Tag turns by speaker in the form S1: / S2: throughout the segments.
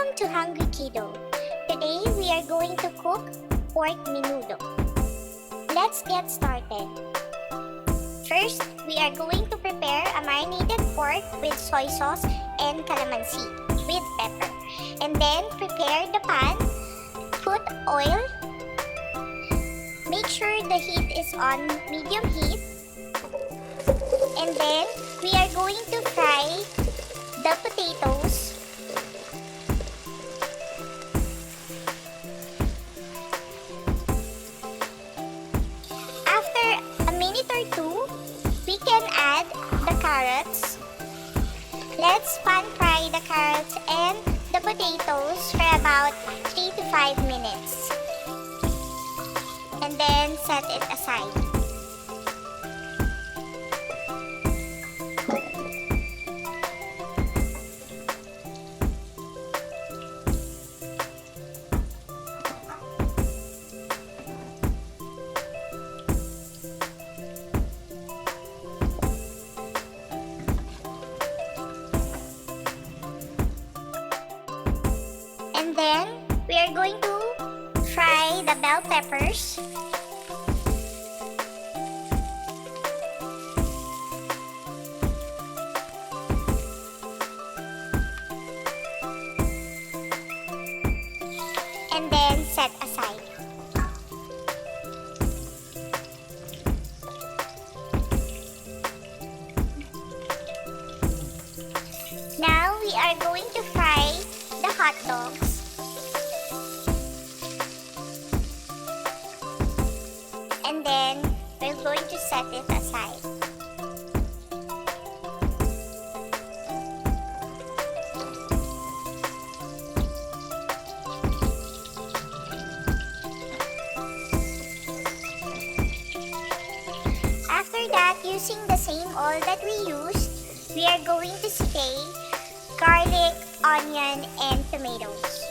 S1: Welcome to Hungry Kiddo. Today we are going to cook pork menudo. Let's get started. First, we are going to prepare a marinated pork with soy sauce and calamansi with pepper. And then prepare the pan. Put oil. Make sure the heat is on medium heat. And then we are going to fry the potatoes. After a minute or two, we can add the carrots. Let's pan fry the carrots and the potatoes for about 3 to 5 minutes. And then set it aside. And then we are going to fry the bell peppers. And then set aside. Now we are going to fry the hot dogs. And then we're going to set it aside. After that, using the same oil that we used, we are going to saute garlic, onion, and tomatoes.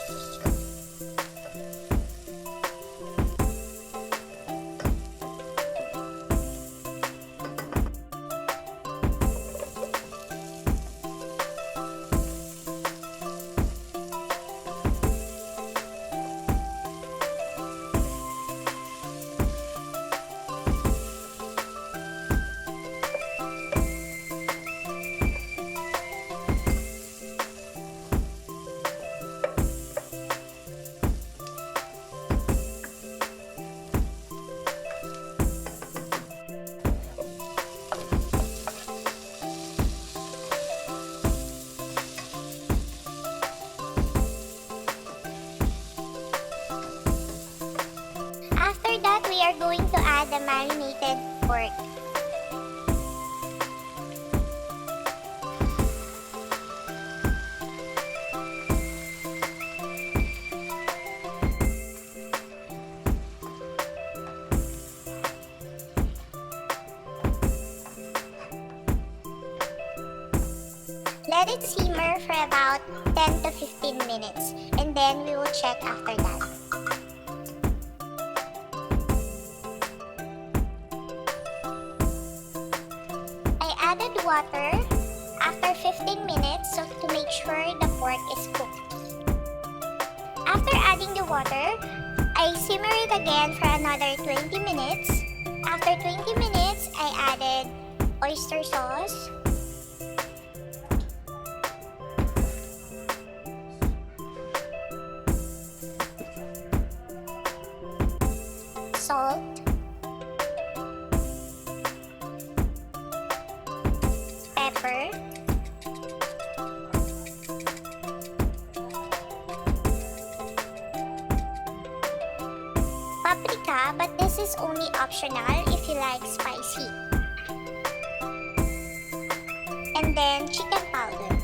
S1: After that, we are going to add the marinated pork. Let it simmer for about 10 to 15 minutes, and then we will check after that. I added water after 15 minutes to make sure the pork is cooked. After adding the water, I simmer it again for another 20 minutes. After 20 minutes, I added oyster sauce, salt, pepper, paprika, but this is only optional if you like spicy, and then chicken powder.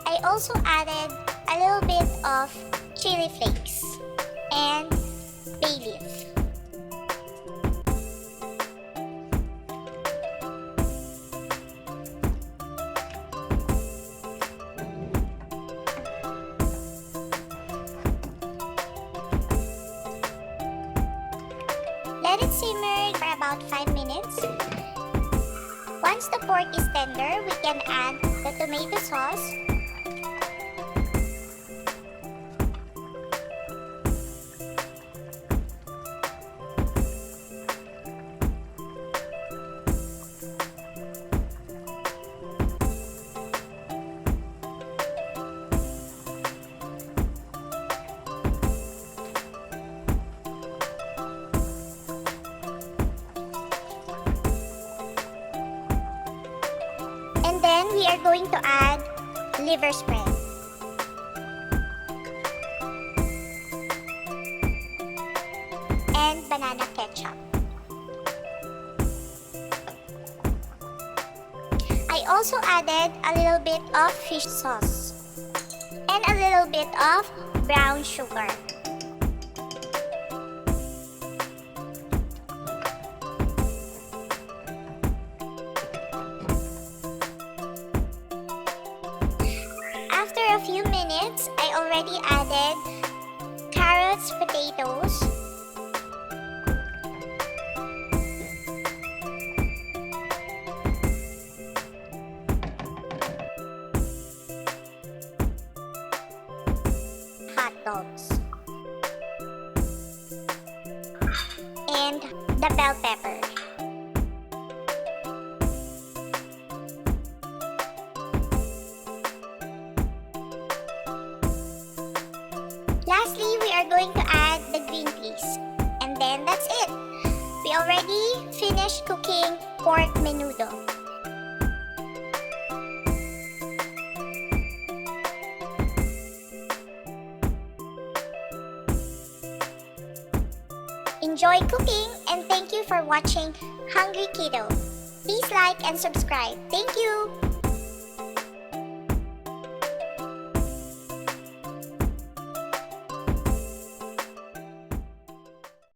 S1: I also added a little bit of chili flakes and bay leaf. Let it simmer for about 5 minutes. Once the pork is tender, we can add the tomato sauce, and then we are going to add liver spread. And banana ketchup. I also added a little bit of fish sauce and a little bit of brown sugar. After a few minutes, I already added carrots, potatoes, hot dogs, and the bell pepper. Lastly, we are going to add the green peas. And then that's it. We already finished cooking pork menudo. Enjoy cooking and thank you for watching Hungry Kiddo. Please like and subscribe. Thank you!